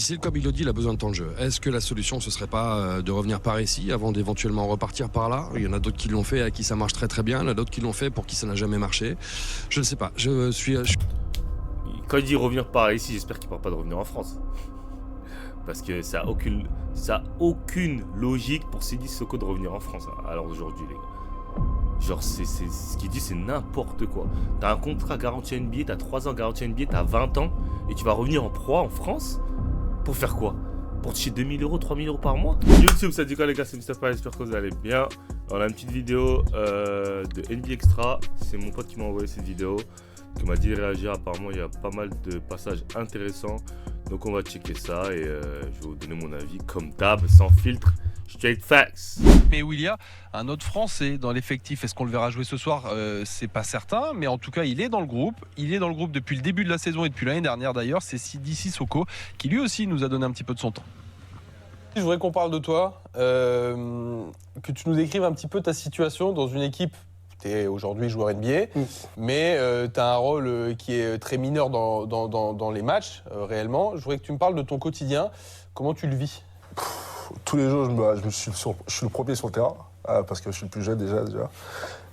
Si comme il le dit, il a besoin de temps de jeu. Est-ce que la solution, ce serait pas de revenir par ici avant d'éventuellement repartir par là? Il y en a d'autres qui l'ont fait, à qui ça marche très très bien. Il y en a d'autres qui l'ont fait pour qui ça n'a jamais marché. Je ne sais pas. Quand il dit revenir par ici, j'espère qu'il ne parle pas de revenir en France. Parce que ça a aucune logique pour Sidi Sissoko de revenir en France à l'heure d'aujourd'hui, les gars. Genre, ce qu'il dit, c'est n'importe quoi. T'as un contrat garanti NBA, t'as 3 ans garanti NBA, t'as 20 ans, et tu vas revenir en proie en France? Pour faire quoi? Pour toucher 2000 euros, 3000 euros par mois? YouTube, ça dit quoi les gars? C'est Mustapha, j'espère que vous allez bien. On a une petite vidéo de NBA Extra. C'est mon pote qui m'a envoyé cette vidéo, qui m'a dit de réagir. Apparemment, il y a pas mal de passages intéressants. Donc on va checker ça et je vais vous donner mon avis comme d'hab, sans filtre. Straight facts. Mais où il y a un autre Français dans l'effectif. Est-ce qu'on le verra jouer ce soir? C'est pas certain, mais en tout cas, il est dans le groupe. Il est dans le groupe depuis le début de la saison et depuis l'année dernière d'ailleurs. C'est Sidi Sissoko qui lui aussi nous a donné un petit peu de son temps. Je voudrais qu'on parle de toi, que tu nous décrives un petit peu ta situation dans une équipe. Tu es aujourd'hui joueur NBA, mais tu as un rôle qui est très mineur dans les matchs, réellement. Je voudrais que tu me parles de ton quotidien. Comment tu le vis? Tous les jours, je suis le premier sur le terrain, parce que je suis le plus jeune déjà.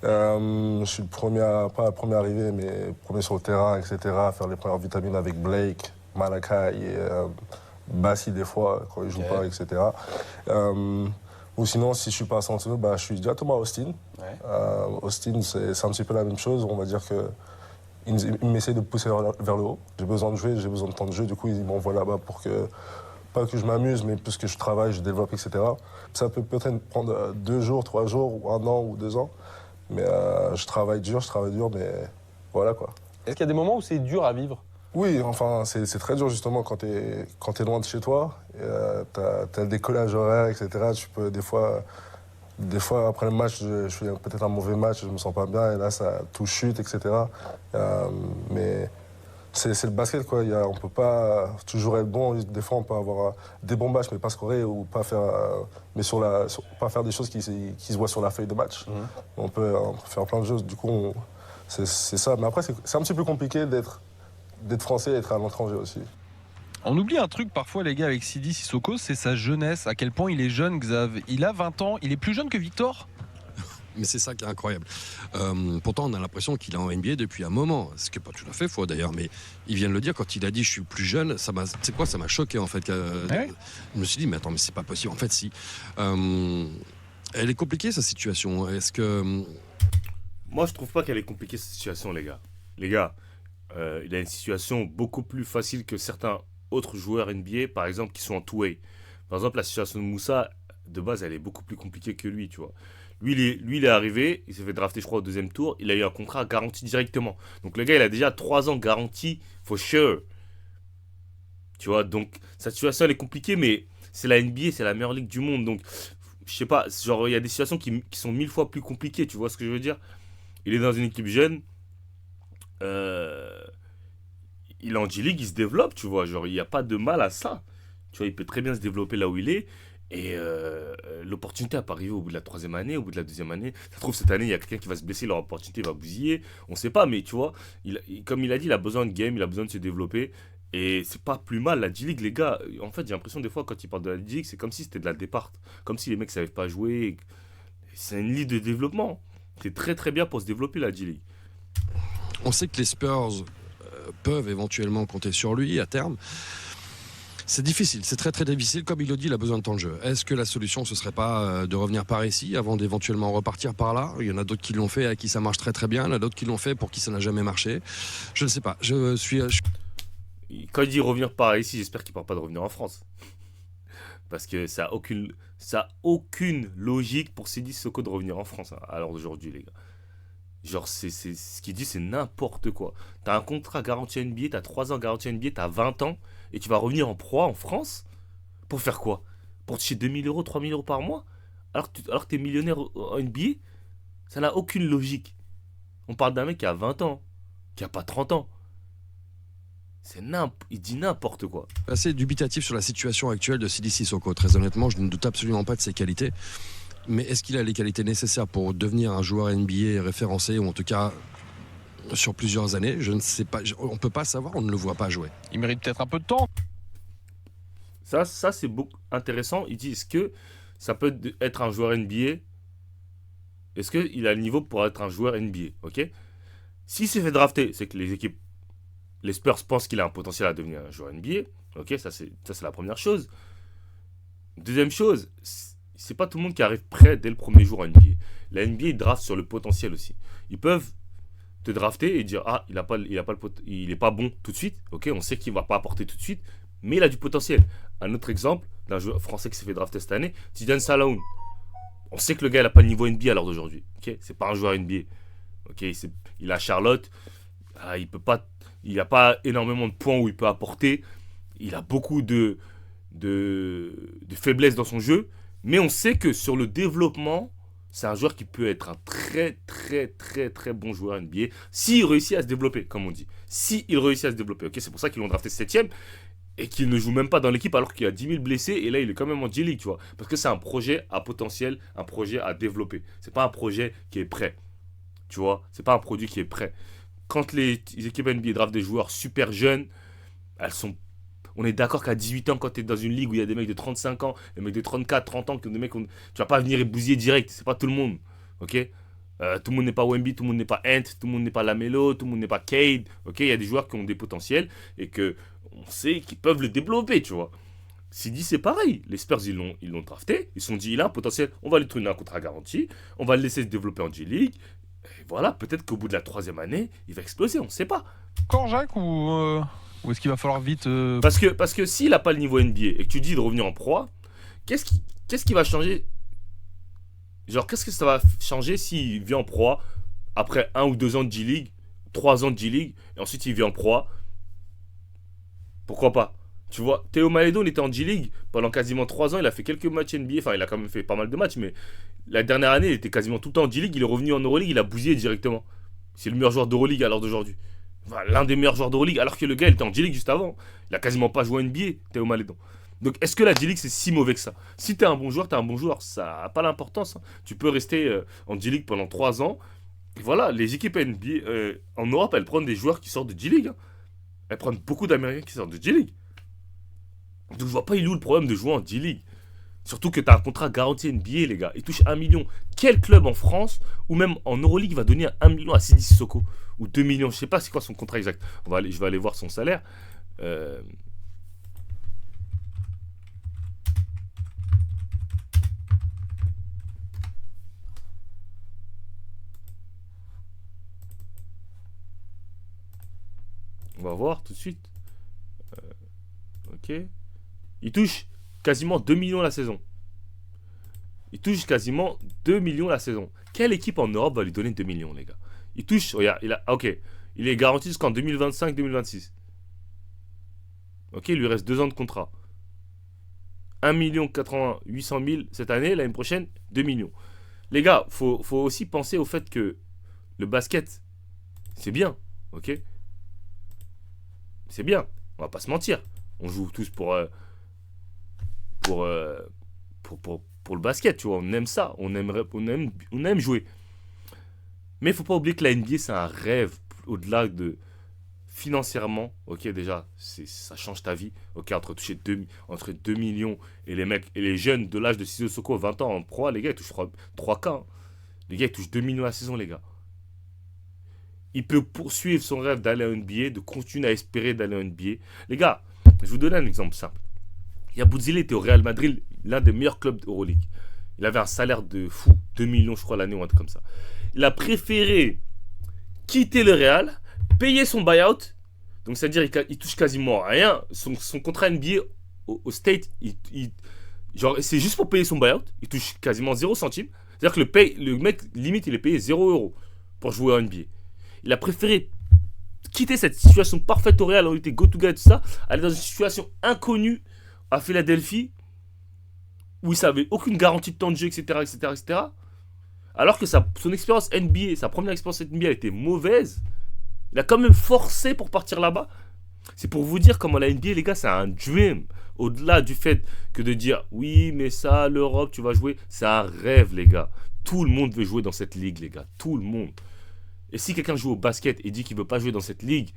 Je suis le premier, pas le premier arrivé, mais premier sur le terrain, etc. À faire les premières vitamines avec Blake, Malakai et Bassi des fois, quand il joue pas, etc. Ou sinon, si je suis pas à San Antonio, je suis directement à Austin. Austin, c'est un petit peu la même chose. On va dire qu'il m'essaie de pousser vers le haut. J'ai besoin de jouer, j'ai besoin de temps de jeu. Du coup, il m'envoie là-bas pour que... Pas que je m'amuse, mais plus que je travaille, je développe, etc. Ça peut peut-être prendre 2 jours, 3 jours, ou 1 an, ou 2 ans. Mais je travaille dur, mais voilà quoi. Est-ce qu'il y a des moments où c'est dur à vivre? Oui, enfin, c'est très dur justement quand t'es loin de chez toi. T'as le décollage horaire, etc. Tu peux des fois après le match, je fais peut-être un mauvais match, je me sens pas bien, et là, tout chute, etc. Mais... C'est le basket, quoi. On peut pas toujours être bon. Des fois, on peut avoir des bons matchs, mais pas scorer ou pas faire, pas faire des choses qui se voient sur la feuille de match. On peut faire plein de choses. Du coup, c'est ça. Mais après, c'est un petit peu compliqué d'être français et d'être à l'étranger aussi. On oublie un truc parfois, les gars, avec Sidi Sissoko, c'est sa jeunesse. À quel point il est jeune, Xav. Il a 20 ans. Il est plus jeune que Victor. Mais c'est ça qui est incroyable. Pourtant, on a l'impression qu'il est en NBA depuis un moment. Ce qui n'est pas tout à fait faux d'ailleurs, mais il vient de le dire quand il a dit je suis plus jeune. Ça m'a choqué en fait. Je me suis dit mais attends, mais c'est pas possible. En fait, si. Elle est compliquée sa situation. Est-ce que Moi, je trouve pas qu'elle est compliquée cette situation, les gars. Les gars, il a une situation beaucoup plus facile que certains autres joueurs NBA, par exemple, qui sont en two-way. Par exemple, la situation de Moussa, de base, elle est beaucoup plus compliquée que lui, tu vois. Lui, il est arrivé, il s'est fait drafter, je crois, au 2e tour. Il a eu un contrat garanti directement. Donc, le gars, il a déjà 3 ans garanti, for sure. Tu vois, donc, sa situation, elle est compliquée, mais c'est la NBA, c'est la meilleure ligue du monde. Donc, je sais pas, genre, il y a des situations qui sont 1000 fois plus compliquées. Tu vois ce que je veux dire? Il est dans une équipe jeune. Il est en G-League, il se développe, tu vois. Genre, il n'y a pas de mal à ça. Tu vois, il peut très bien se développer là où il est. Et l'opportunité n'a pas arrivé au bout de la 3e année, au bout de la 2e année. Ça se trouve, cette année, il y a quelqu'un qui va se blesser, l'opportunité va bousiller. On ne sait pas, mais tu vois, comme il a dit, il a besoin de game, il a besoin de se développer. Et c'est pas plus mal, la G-League, les gars. En fait, j'ai l'impression des fois, quand ils parlent de la G-League, c'est comme si c'était de la départ. Comme si les mecs ne savaient pas jouer. C'est une ligue de développement. C'est très très bien pour se développer, la G-League. on sait que les Spurs peuvent éventuellement compter sur lui à terme? C'est difficile, c'est très très difficile. Comme il le dit, il a besoin de temps de jeu. Est-ce que la solution, ce serait pas de revenir par ici avant d'éventuellement repartir par là? Il y en a d'autres qui l'ont fait, à qui ça marche très très bien. Il y en a d'autres qui l'ont fait pour qui ça n'a jamais marché. Je ne sais pas. Quand il dit revenir par ici, j'espère qu'il ne parle pas de revenir en France. Parce que ça a aucune logique pour Sidi Sissoko de revenir en France à l'heure d'aujourd'hui, les gars. Genre, ce qu'il dit, c'est n'importe quoi. T'as un contrat garanti NBA, t'as 3 ans garanti NBA, t'as 20 ans, et tu vas revenir en proie en France? Pour faire quoi? Pour toucher 2000 euros, 3000 euros par mois? Alors que t'es millionnaire en NBA? Ça n'a aucune logique. On parle d'un mec qui a 20 ans, qui a pas 30 ans. Il dit n'importe quoi. Assez dubitatif sur la situation actuelle de Sidi Sissoko. Très honnêtement, je ne doute absolument pas de ses qualités. Mais est-ce qu'il a les qualités nécessaires pour devenir un joueur NBA référencé, ou en tout cas sur plusieurs années? Je ne sais pas. On ne peut pas savoir, on ne le voit pas jouer. Il mérite peut-être un peu de temps. Ça c'est beaucoup intéressant. Il dit, est-ce que ça peut être un joueur NBA? Est-ce qu'il a le niveau pour être un joueur NBA? Ok. S'il s'est fait drafter, c'est que les Spurs pensent qu'il a un potentiel à devenir un joueur NBA. Ok, ça c'est la première chose. Deuxième chose, c'est pas tout le monde qui arrive prêt dès le premier jour en NBA. La NBA, ils draftent sur le potentiel aussi. Ils peuvent te drafter et dire ah il est pas bon tout de suite. Ok, on sait qu'il va pas apporter tout de suite, mais il a du potentiel. Un autre exemple d'un joueur français qui s'est fait drafter cette année, Tidiane Salahoun. On sait que le gars il a pas le niveau NBA à l'heure d'aujourd'hui. Ok, c'est pas un joueur NBA. Ok, il a Charlotte. Il n'y a pas énormément de points où il peut apporter. Il a beaucoup de faiblesses dans son jeu, mais on sait que sur le développement, c'est un joueur qui peut être un très très très très bon joueur NBA s'il réussit à se développer, comme on dit. S'il réussit à se développer, ok, c'est pour ça qu'ils l'ont drafté 7ème et qu'il ne joue même pas dans l'équipe alors qu'il y a 10 000 blessés et là il est quand même en G-League, tu vois. Parce que c'est un projet à potentiel, un projet à développer. C'est pas un projet qui est prêt, tu vois. C'est pas un produit qui est prêt. Quand les équipes NBA draftent des joueurs super jeunes, on est d'accord qu'à 18 ans, quand tu es dans une ligue où il y a des mecs de 35 ans, des mecs de 34, 30 ans, tu vas pas venir et bousiller direct. C'est pas tout le monde. Ok. Tout le monde n'est pas Wemby, tout le monde n'est pas Ant, tout le monde n'est pas Lamelo, tout le monde n'est pas Cade. Ok. Il y a des joueurs qui ont des potentiels et que on sait qu'ils peuvent le développer, tu vois. Sidi, c'est pareil. Les Spurs, ils l'ont drafté. Ils se sont dit, il a un potentiel. On va lui donner un contrat garanti. On va le laisser se développer en G-League. Et voilà, peut-être qu'au bout de la 3e année, il va exploser. On ne sait pas. Encore Jacques ou est-ce qu'il va falloir vite Parce que s'il n'a pas le niveau NBA et que tu dis de revenir en proie, qu'est-ce qui va changer? Genre, qu'est-ce que ça va changer s'il vient en proie après 1 ou 2 ans de G-League, 3 ans de G-League, et ensuite il vient en proie? Pourquoi pas? Tu vois, Théo Maledon, il était en G-League pendant quasiment 3 ans, il a fait quelques matchs NBA, enfin il a quand même fait pas mal de matchs, mais la dernière année, il était quasiment tout le temps en G-League, il est revenu en Euroleague, il a bousillé directement. C'est le meilleur joueur d'Euroleague à l'heure d'aujourd'hui. Enfin, l'un des meilleurs joueurs d'Euroleague, alors que le gars il était en G-League juste avant. Il a quasiment pas joué en NBA, Théo Maledon. Donc est-ce que la G-League c'est si mauvais que ça? Si t'es un bon joueur, t'es un bon joueur. Ça n'a pas l'importance. Hein. Tu peux rester en G-League pendant 3 ans. Et voilà, les équipes NBA en Europe, elles prennent des joueurs qui sortent de G-League. Hein. Elles prennent beaucoup d'Américains qui sortent de G-League. Donc je vois pas il est où le problème de jouer en G-League. Surtout que tu as un contrat garanti NBA, les gars. Il touche 1 million. Quel club en France ou même en Euroleague va donner 1 million à Sidi Sissoko? Ou 2 millions, je sais pas c'est quoi son contrat exact. Je vais aller voir son salaire. On va voir tout de suite. Ok. Il touche quasiment 2 millions la saison. Il touche quasiment 2 millions la saison. Quelle équipe en Europe va lui donner 2 millions, les gars? Il touche, regarde, ok, il est garanti jusqu'en 2025-2026. Ok, il lui reste 2 ans de contrat. 1 800 000 cette année, l'année prochaine, 2 millions. Les gars, faut aussi penser au fait que le basket, c'est bien, ok? C'est bien, on va pas se mentir. On joue tous pour le basket, tu vois. On aime ça, on aime jouer. Mais il faut pas oublier que la NBA, c'est un rêve au-delà de financièrement. Ok, déjà, ça change ta vie. Ok, entre 2 millions et les mecs et les jeunes de l'âge de Sissoko, 20 ans en pro, les gars, ils touchent 3K. Hein. Les gars, ils touchent 2 millions la saison, les gars. Il peut poursuivre son rêve d'aller en NBA, de continuer à espérer d'aller en NBA. Les gars, je vais vous donner un exemple simple. Yabusele était au Real Madrid, l'un des meilleurs clubs d'Euroleague. Il avait un salaire de fou, 2 millions je crois l'année ou un truc comme ça. Il a préféré quitter le Real, payer son buyout, donc c'est-à-dire qu'il touche quasiment rien. Son contrat NBA au State, genre c'est juste pour payer son buyout, il touche quasiment 0 centime. C'est-à-dire que le mec, limite, il est payé 0 € pour jouer en NBA. Il a préféré quitter cette situation parfaite au Real, où il était go-to-guy et tout ça, aller dans une situation inconnue à Philadelphie, où il savait aucune garantie de temps de jeu, etc., etc., etc. Alors que son expérience NBA, sa première expérience NBA, était mauvaise. Il a quand même forcé pour partir là-bas. C'est pour vous dire comment la NBA, les gars, c'est un dream. Au-delà du fait que de dire, oui, mais ça, l'Europe, tu vas jouer, c'est un rêve, les gars. Tout le monde veut jouer dans cette ligue, les gars. Tout le monde. Et si quelqu'un joue au basket et dit qu'il ne veut pas jouer dans cette ligue,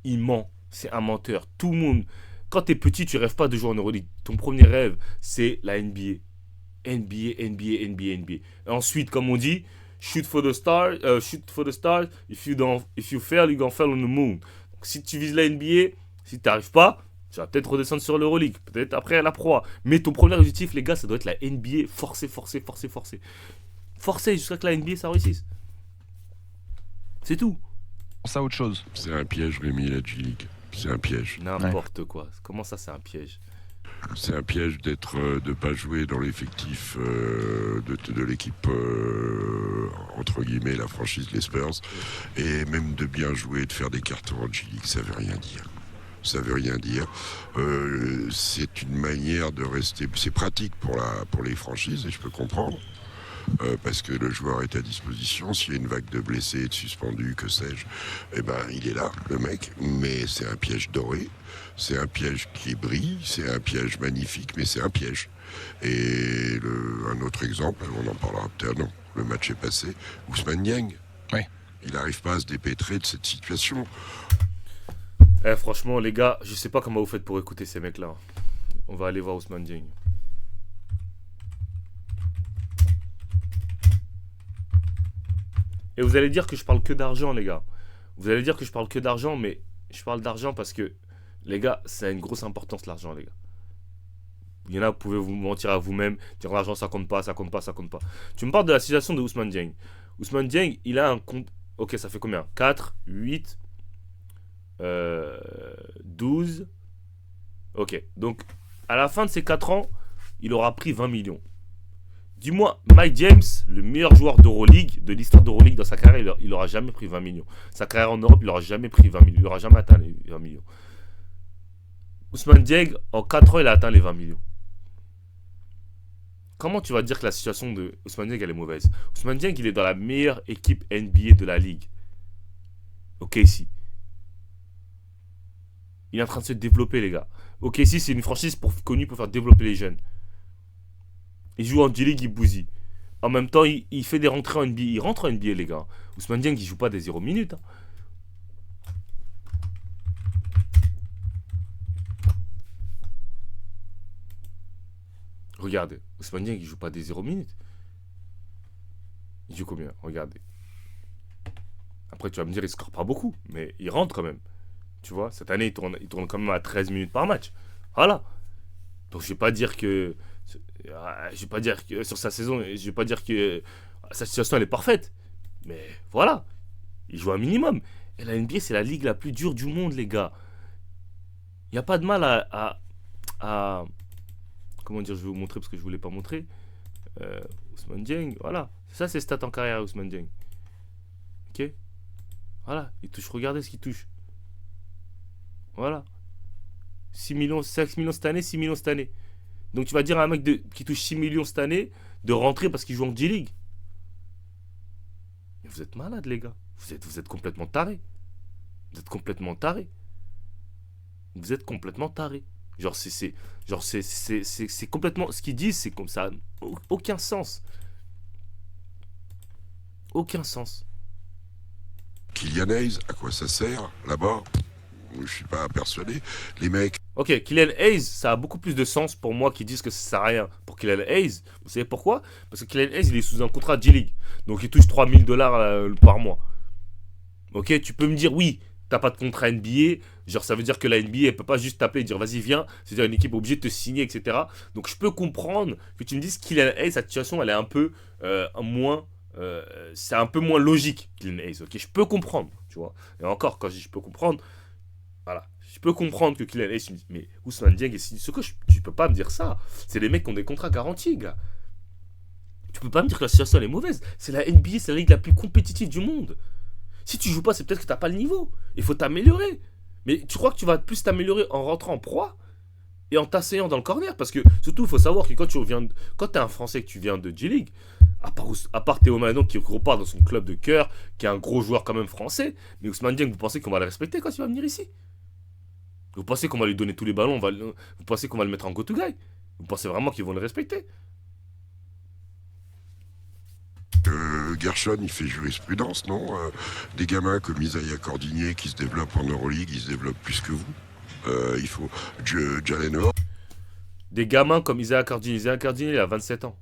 il ment. C'est un menteur. Tout le monde Quand t'es petit, tu rêves pas de jouer en Euroleague. Ton premier rêve, c'est la NBA. NBA, NBA, NBA, NBA. Et ensuite, comme on dit, shoot for the stars. If you fail, you're gonna fall on the moon. Donc, si tu vises la NBA, si t'arrives pas, tu vas peut-être redescendre sur l'Euroleague. Peut-être après la Pro A. Mais ton premier objectif, les gars, ça doit être la NBA. Forcer. Forcer jusqu'à que la NBA, ça réussisse. C'est tout. Pense à autre chose. C'est un piège, Rémi, la G-League. C'est un piège. N'importe quoi. Comment ça, c'est un piège? C'est un piège de pas jouer dans l'effectif de l'équipe, entre guillemets, la franchise, les Spurs. Et même de bien jouer, de faire des cartons en G-League, ça veut rien dire. Ça veut rien dire. C'est une manière de rester... C'est pratique pour les franchises, et je peux comprendre. Parce que le joueur est à disposition. S'il y a une vague de blessés, de suspendus, que sais-je, eh ben, il est là, le mec. Mais c'est un piège doré. C'est un piège qui brille. C'est un piège magnifique, mais c'est un piège. Et un autre exemple, on en parlera peut-être, non, le match est passé. Ousmane Dieng. Oui. Il n'arrive pas à se dépêtrer de cette situation. Franchement, les gars, je sais pas comment vous faites pour écouter ces mecs-là. On va aller voir Ousmane Dieng. Et vous allez dire que je parle que d'argent, les gars. Vous allez dire que je parle que d'argent, mais je parle d'argent parce que, les gars, ça a une grosse importance, l'argent, les gars. Il y en a, vous pouvez vous mentir à vous-même, dire l'argent, ça compte pas. Tu me parles de la situation de Ousmane Dieng. Ousmane Dieng, il a un compte... Ok, ça fait combien? 4, 8, 12... Ok, donc, à la fin de ces 4 ans, il aura pris 20 millions. Dis-moi, Mike James, le meilleur joueur d'Euroleague, de l'histoire d'Euroleague dans sa carrière, il n'aura jamais pris 20 millions. Sa carrière en Europe, il n'aura jamais pris 20 millions. Il n'aura jamais atteint les 20 millions. Ousmane Dieng, en 4 ans, il a atteint les 20 millions. Comment tu vas dire que la situation de Ousmane Dieng, elle est mauvaise? Ousmane Dieng, il est dans la meilleure équipe NBA de la ligue. Ok, ici. Il est en train de se développer, les gars. Ok, ici, c'est une franchise connue pour faire développer les jeunes. Il joue en G-League, il bousille. En même temps, il fait des rentrées en NBA. Il rentre en NBA, les gars. Ousmane Dieng, il joue pas des 0 minutes. Hein. Regardez. Ousmane Dieng, il joue pas des 0 minutes. Il joue combien? Regardez. Après, tu vas me dire, il score pas beaucoup. Mais il rentre quand même. Tu vois, cette année, il tourne quand même à 13 minutes par match. Voilà. Donc, je vais pas dire que sur sa saison, je vais pas dire que sa situation elle est parfaite, mais voilà, il joue un minimum. Et la NBA, c'est la ligue la plus dure du monde, les gars. Il n'y a pas de mal à comment dire, je vais vous montrer parce que je voulais pas montrer. Ousmane Dieng, voilà, ça c'est stats en carrière, Ousmane Dieng. Ok, voilà, il touche, regardez ce qu'il touche. Voilà, 6 millions, 5 millions cette année, 6 millions cette année. Donc tu vas dire à un mec qui touche 6 millions cette année de rentrer parce qu'il joue en G-League. Mais vous êtes malades, les gars. Vous êtes complètement tarés. Vous êtes complètement tarés. Vous êtes complètement tarés. Genre c'est complètement... Ce qu'ils disent, c'est comme ça. Aucun sens. Aucun sens. Kylian Hayes, à quoi ça sert là-bas? Je suis pas persuadé. Les mecs... Ok, Kylian Hayes, ça a beaucoup plus de sens pour moi qui disent que ça sert à rien pour Kylian Hayes. Vous savez pourquoi? Parce que Kylian Hayes, il est sous un contrat G-League. Donc il touche 3000 $ par mois. Ok, tu peux me dire, oui, t'as pas de contrat NBA. Genre, ça veut dire que la NBA, elle peut pas juste t'appeler et dire, vas-y, viens. C'est-à-dire, une équipe est obligée de te signer, etc. Donc je peux comprendre que tu me dises Kylian Hayes, sa situation, elle est un peu moins... c'est un peu moins logique, Kylian Hayes. Ok, je peux comprendre, tu vois. Et encore, quand je dis je peux comprendre... Voilà, je peux comprendre que Kylian Hayes, mais Ousmane Dieng et Sissoko, tu peux pas me dire ça. C'est les mecs qui ont des contrats garantis, gars. Tu peux pas me dire que la situation elle est mauvaise. C'est la NBA, c'est la ligue la plus compétitive du monde. Si tu joues pas, c'est peut-être que t'as pas le niveau. Il faut t'améliorer. Mais tu crois que tu vas plus t'améliorer en rentrant en proie et en t'asseyant dans le corner? Parce que surtout, il faut savoir que quand t'es un Français que tu viens de G-League, à part Théo Maledon qui repart dans son club de cœur, qui est un gros joueur quand même français, mais Ousmane Dieng, vous pensez qu'on va le respecter quand il va venir ici? Vous pensez qu'on va lui donner tous les ballons, vous pensez qu'on va le mettre en go-to-guy? Vous pensez vraiment qu'ils vont le respecter? Gershon, il fait jurisprudence, non? Des gamins comme Isaiah Cordigné qui se développent en Euroleague, ils se développent plus que vous. Il faut Jalen Hurts. Des gamins comme Isaiah Cardini. Isaiah Cardini, il a 27 ans.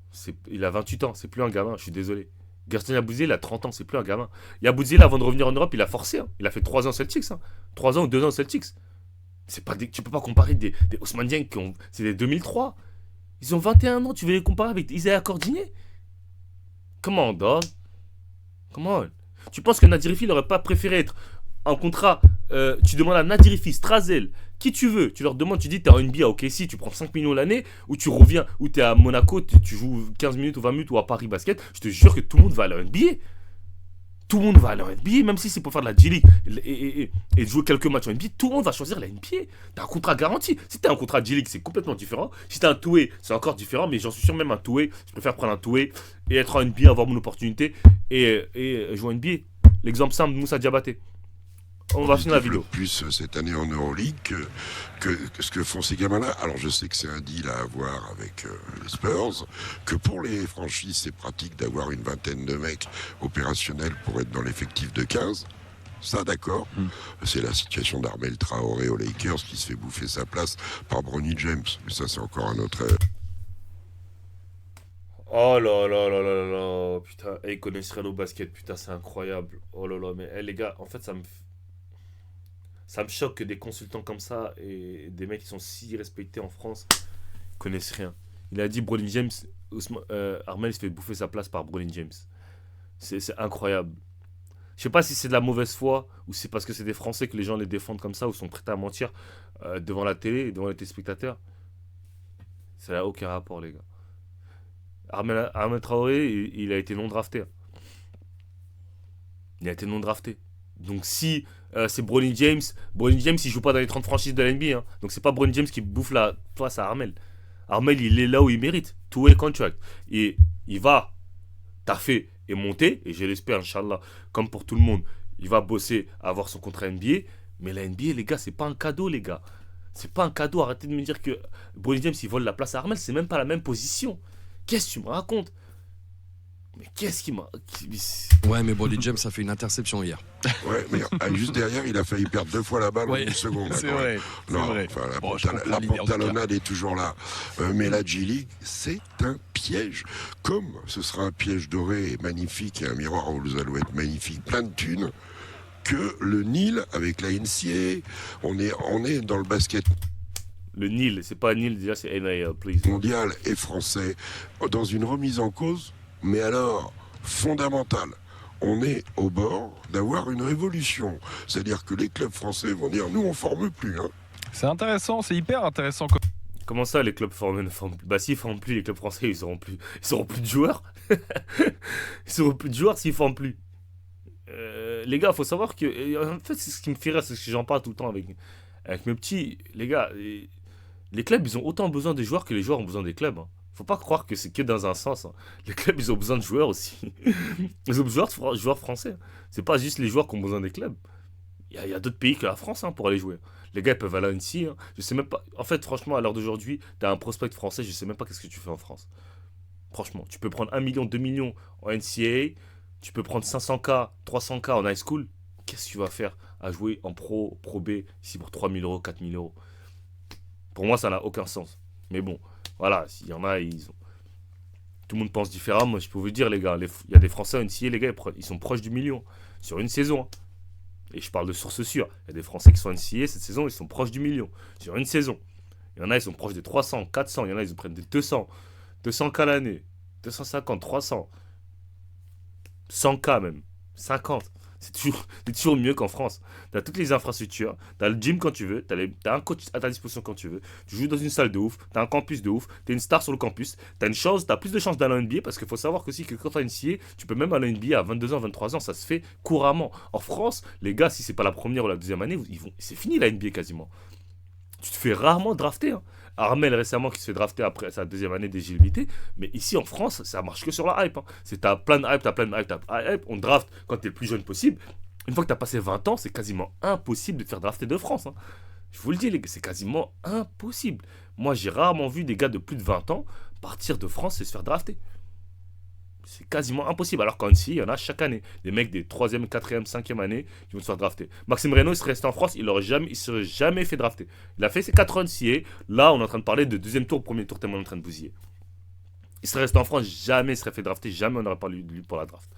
Il a 28 ans. C'est plus un gamin, je suis désolé. Gaston Yabusele, il a 30 ans. C'est plus un gamin. Yabusele, avant de revenir en Europe, il a forcé. Hein. Il a fait 3 ans au Celtics. Hein. 3 ans ou 2 ans au Celtics. Tu peux pas comparer des Ousmane Dieng qui ont. C'est des 2003. Ils ont 21 ans. Tu veux les comparer avec Isaiah Cardini? Comment, dog? Comment? Tu penses que Nadirifi n'aurait pas préféré être en contrat? Tu demandes à Nadirifi, Strazel, qui tu veux. Tu leur demandes, tu dis, t'es en NBA à OKC, tu prends 5 millions l'année, ou tu reviens, ou t'es à Monaco, tu joues 15 minutes ou 20 minutes, ou à Paris Basket. Je te jure que tout le monde va aller en NBA. Tout le monde va aller en NBA, même si c'est pour faire de la G-League et jouer quelques matchs en NBA, tout le monde va choisir la NBA. T'as un contrat garanti. Si t'as un contrat G-League, c'est complètement différent. Si t'as un two-way, c'est encore différent, mais j'en suis sûr, même un two-way, je préfère prendre un two-way et être en NBA, avoir mon opportunité et jouer en NBA. L'exemple simple, Moussa Diabaté. On va finir la vidéo. Plus cette année en Euroleague que ce que font ces gamins-là. Alors je sais que c'est un deal à avoir avec les Spurs, que pour les franchises c'est pratique d'avoir une vingtaine de mecs opérationnels pour être dans l'effectif de 15. Ça d'accord. C'est la situation d'Armel Traoré aux Lakers qui se fait bouffer sa place par Bronny James. Mais ça c'est encore un autre... Oh là là là là là. Putain, ils connaissent rien au basket. Putain, c'est incroyable. Oh là là, mais les gars, en fait ça me choque que des consultants comme ça et des mecs qui sont si respectés en France connaissent rien. Il a dit Bronny James, Armel se fait bouffer sa place par Bronny James. C'est incroyable. Je sais pas si c'est de la mauvaise foi ou c'est parce que c'est des Français que les gens les défendent comme ça ou sont prêts à mentir devant la télé et devant les téléspectateurs. Ça n'a aucun rapport, les gars. Armel Traoré, il a été non drafté. Il a été non drafté. Donc si c'est Bronny James il joue pas dans les 30 franchises de la NBA. Hein. Donc c'est pas Bronny James qui bouffe la face à Armel. Armel, il est là où il mérite. Two-way contract. Et il va taffer et monter. Et je l'espère, Inch'Allah, comme pour tout le monde. Il va bosser, avoir son contrat NBA. Mais la NBA, les gars, c'est pas un cadeau, les gars. C'est pas un cadeau. Arrêtez de me dire que Bronny James, il vole la place à Armel. C'est même pas la même position. Qu'est-ce que tu me racontes? Mais qu'est-ce qui m'a... Ouais, mais Bronny James a fait une interception hier. Ouais, mais juste derrière, il a failli perdre 2 fois la balle en Ouais, une seconde. C'est vrai. Non, C'est vrai. enfin, la, Bon, je comprends la l'idée, en tout cas. pantalonnade est toujours là. Mais la G-League, c'est un piège. Comme ce sera un piège doré et magnifique et un miroir aux alouettes magnifique, plein de thunes, que le Nil avec la NCAA, on est dans le basket Le Nil, c'est pas Nil, déjà c'est NIL, please. mondial et français dans une remise en cause, mais alors fondamentale. On est au bord d'avoir une révolution. C'est-à-dire que les clubs français vont dire nous on forme plus. Hein. C'est intéressant, c'est hyper intéressant. Comment ça, les clubs ne forment plus? Bah, s'ils forment plus, les clubs français, ils auront plus de joueurs. Ils auront plus de joueurs s'ils forment plus. Les gars, faut savoir que... En fait, c'est ce qui me fait rire, c'est ce que j'en parle tout le temps avec mes petits. Les gars, les clubs, ils ont autant besoin des joueurs que les joueurs ont besoin des clubs. Hein. Faut pas croire que c'est que dans un sens. Hein. Les clubs, ils ont besoin de joueurs aussi. Ils ont besoin de joueurs français. C'est pas juste les joueurs qui ont besoin des clubs. Il y a d'autres pays que la France hein, pour aller jouer. Les gars, ils peuvent aller à Annecy. Hein. Je sais même pas. En fait, franchement, à l'heure d'aujourd'hui, t'as un prospect français, je sais même pas qu'est-ce que tu fais en France. Franchement, tu peux prendre 1 million, 2 millions en NCAA. Tu peux prendre 500K, 300K en high school. Qu'est-ce que tu vas faire à jouer en pro B, ici pour 3 000 euros, 4 000 euros? Pour moi, ça n'a aucun sens. Mais bon, voilà, s'il y en a, tout le monde pense différemment. Moi, je peux vous dire, les gars, il y a des Français en NCAA, les gars, ils sont proches du million sur une saison. Hein. Et je parle de sources sûres. Il y a des Français qui sont en NCAA cette saison, ils sont proches du million sur une saison. Il y en a, ils sont proches des 300, 400. Il y en a, ils prennent des 200, 200K l'année, 250, 300, 100K même, 50. C'est toujours mieux qu'en France. Tu as toutes les infrastructures, tu as le gym quand tu veux, tu as un coach à ta disposition quand tu veux, tu joues dans une salle de ouf, tu as un campus de ouf, tu es une star sur le campus, tu as plus de chances d'aller en NBA parce qu'il faut savoir aussi que quand tu as une NCAA, tu peux même aller en NBA à 22 ans, 23 ans, ça se fait couramment. En France, les gars, si c'est pas la première ou la deuxième année, c'est fini la NBA quasiment. Tu te fais rarement drafter. Hein. Armel récemment qui se fait drafter après sa deuxième année d'éligibilité, mais ici en France, ça marche que sur la hype. Hein. T'as plein de hype, on draft quand t'es le plus jeune possible. Une fois que t'as passé 20 ans, c'est quasiment impossible de te faire drafter de France. Hein. Je vous le dis les gars, c'est quasiment impossible. Moi j'ai rarement vu des gars de plus de 20 ans partir de France et se faire drafter. C'est quasiment impossible. Alors qu'en NCAA, il y en a chaque année. Des mecs des 3e, 4e, 5e année qui vont se faire drafter. Maxime Reynaud, il serait resté en France, il ne serait jamais fait drafter. Il a fait ses 4 ans NCAA. Là, on est en train de parler de deuxième tour, premier tour, tellement on est en train de bousiller. Il serait resté en France, jamais il serait fait drafter, jamais on n'aurait parlé de lui pour la draft.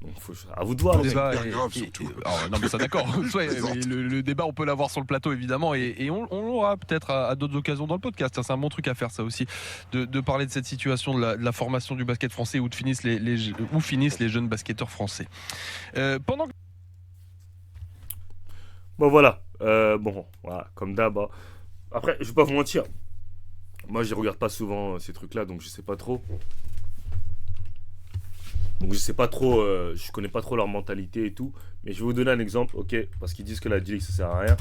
Donc, à vous de voir. Le débat hyper grave, surtout. non, mais ça, d'accord. Ouais, mais le débat, on peut l'avoir sur le plateau, évidemment, et on l'aura peut-être à d'autres occasions dans le podcast. C'est un bon truc à faire, ça aussi, de parler de cette situation de la formation du basket français, où finissent les jeunes basketteurs français. Pendant que... Bon, voilà. Voilà, comme d'hab. Après, je vais pas vous mentir. Moi, je regarde pas souvent ces trucs-là, donc je sais pas trop. Donc je sais pas trop, je connais pas trop leur mentalité et tout. Mais je vais vous donner un exemple, ok? Parce qu'ils disent que la G-League ça sert à rien.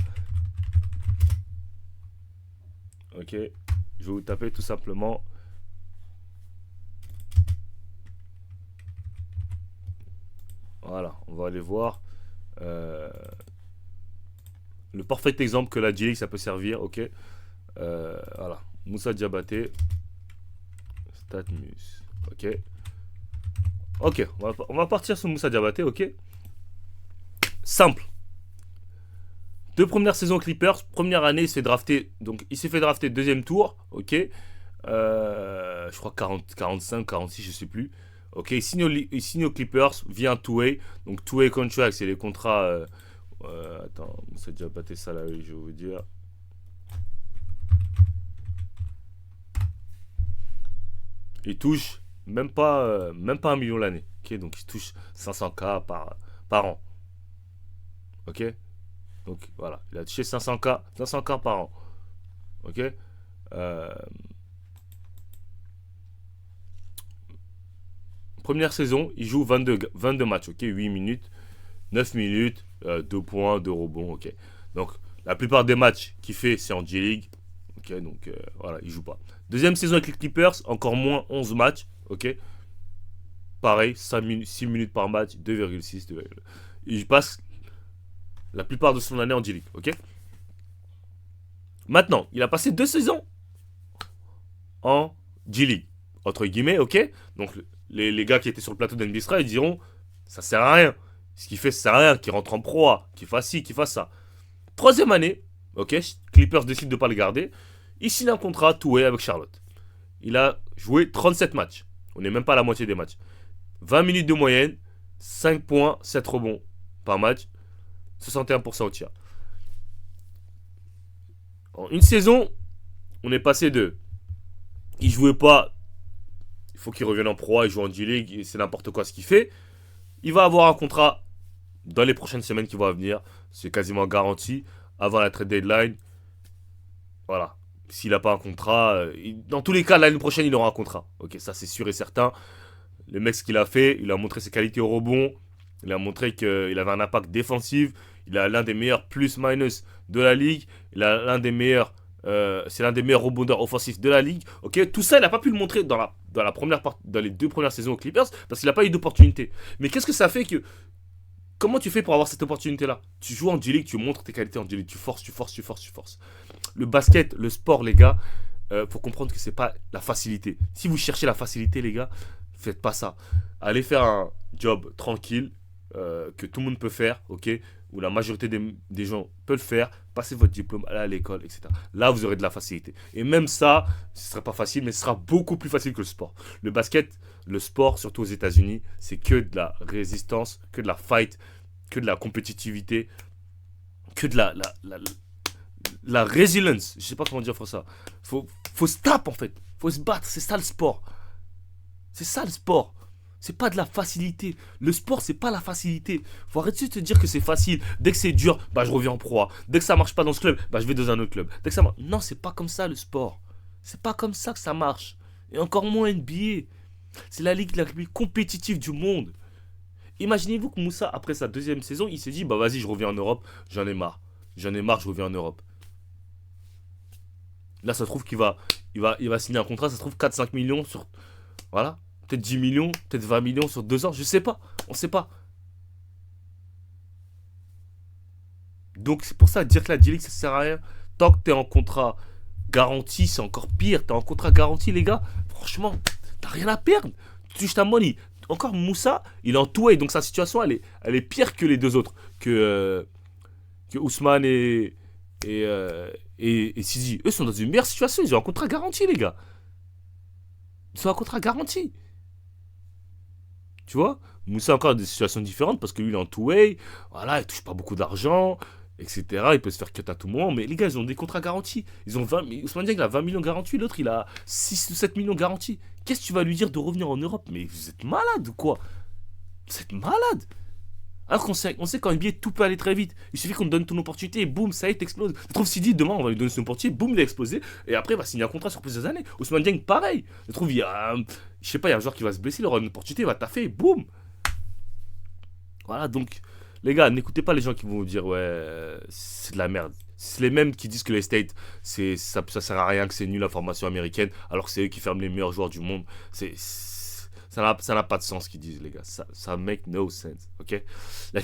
Ok, je vais vous taper tout simplement. Voilà, on va aller voir. Le parfait exemple que la G-League ça peut servir, ok? Voilà, Moussa Diabaté. Statmus, ok? Ok, on va partir sur Moussa Diabaté, ok? Simple. 2 premières saisons Clippers, première année, il se fait drafter. Donc, il s'est fait drafter deuxième tour, ok? Je crois 40, 45, 46, je sais plus. Ok, il signe aux Clippers via un two-way. Donc, two-way contract, c'est les contrats. Attends, Moussa Diabaté, ça là, je vais vous dire. Il touche même pas 1 million l'année. Ok, donc il touche 500K par an. Ok, donc voilà, il a touché 500K par an. Ok, première saison, il joue 22 matchs. Ok, 8 minutes, 9 minutes, 2 points, 2 rebonds. Ok, donc la plupart des matchs qu'il fait, c'est en G-League. Ok, donc voilà, il joue pas. Deuxième saison avec les Clippers, encore moins 11 matchs. Ok, pareil, 6 minutes par match, 2,6. Il passe la plupart de son année en G-League. Ok, maintenant, il a passé 2 saisons en G-League. Entre guillemets, ok. Donc, les gars qui étaient sur le plateau d'NBSRA, ils diront ça sert à rien. Ce qu'il fait, ça sert à rien. Qu'il rentre en Pro A, qu'il fasse ci, qu'il fasse ça. 3e année, ok. Clippers décident de ne pas le garder. Il signe un contrat two-way avec Charlotte. Il a joué 37 matchs. On n'est même pas à la moitié des matchs. 20 minutes de moyenne, 5 points, 7 rebonds par match, 61% au tir. En une saison, on est passé de il jouait pas, il faut qu'il revienne en Pro A, il joue en G-League, c'est n'importe quoi ce qu'il fait. Il va avoir un contrat dans les prochaines semaines qui vont venir, c'est quasiment garanti, avant la trade deadline. Voilà. S'il n'a pas un contrat, dans tous les cas, l'année prochaine, il aura un contrat. Ok, ça c'est sûr et certain. Le mec, ce qu'il a fait, il a montré ses qualités au rebond. Il a montré qu'il avait un impact défensif. Il a l'un des meilleurs plus-minus de la ligue. Il a l'un des meilleurs, c'est l'un des meilleurs rebondeurs offensifs de la ligue. Ok, tout ça, il n'a pas pu le montrer dans les 2 premières saisons aux Clippers parce qu'il n'a pas eu d'opportunité. Mais qu'est-ce que ça fait que comment tu fais pour avoir cette opportunité-là? Tu joues en G-League, tu montres tes qualités en G-League, tu forces. Le basket, le sport, les gars, faut comprendre que c'est pas la facilité. Si vous cherchez la facilité, les gars, faites pas ça. Allez faire un job tranquille que tout le monde peut faire, ok, où la majorité des gens peuvent le faire. Passez votre diplôme, allez à l'école, etc. Là, vous aurez de la facilité. Et même ça, ce sera pas facile, mais ce sera beaucoup plus facile que le sport. Le basket, le sport, surtout aux États-Unis, c'est que de la résistance, que de la fight, que de la compétitivité, que de la résilience. Je sais pas comment dire ça. Faut se taper en fait. Faut se battre. C'est ça le sport. C'est ça le sport. C'est pas de la facilité. Le sport, c'est pas la facilité. Faut arrêter de te dire que c'est facile. Dès que c'est dur, bah je reviens en Pro A. Dès que ça marche pas dans ce club, bah je vais dans un autre club. Dès que ça marche... Non, c'est pas comme ça le sport. C'est pas comme ça que ça marche. Et encore moins NBA. C'est la ligue la plus compétitive du monde. Imaginez-vous que Moussa, après sa 2e saison, il s'est dit bah vas-y, je reviens en Europe. J'en ai marre, je reviens en Europe. Là, ça se trouve qu'il va signer un contrat, ça se trouve 4-5 millions sur... Voilà. Peut-être 10 millions, peut-être 20 millions sur 2 ans, je sais pas. On sait pas. Donc, c'est pour ça, dire que la G-League, ça sert à rien. Tant que t'es en contrat garanti, c'est encore pire. T'es en contrat garanti, les gars. Franchement, t'as rien à perdre. touches ta money. Encore Moussa, il est en two-way, donc sa situation, elle est pire que les deux autres. Que Ousmane et Sidi. Eux sont dans une meilleure situation, ils ont un contrat garanti, les gars. Ils ont un contrat garanti. Tu vois, Moussa a encore des situations différentes parce que lui, il est en two-way. Voilà, il touche pas beaucoup d'argent, etc. Il peut se faire cut à tout moment. Mais les gars, ils ont des contrats garantis. Ils ont 20, Ousmane Dieng, il a 20 millions garantis. L'autre, il a 6 ou 7 millions garantis. Qu'est-ce que tu vas lui dire de revenir en Europe? Mais vous êtes malade ou quoi? Vous êtes malade. Alors qu'on sait, qu'en NBA, tout peut aller très vite. Il suffit qu'on te donne ton opportunité et boum, ça y est, t'exploses. Je trouve Sidi, demain, on va lui donner son opportunité, boum, il a explosé. Et après, il va signer un contrat sur plusieurs années. Ousmane Dieng, pareil. Je trouve, il y a, je sais pas, il y a un joueur qui va se blesser, il aura une opportunité, il va taffer, boum. Voilà, donc, les gars, n'écoutez pas les gens qui vont vous dire, ouais, c'est de la merde. C'est les mêmes qui disent que les States, ça sert à rien, que c'est nul la formation américaine, alors que c'est eux qui ferment les meilleurs joueurs du monde. Ça n'a pas de sens ce qu'ils disent, les gars. Ça make no sense, ok? Il y a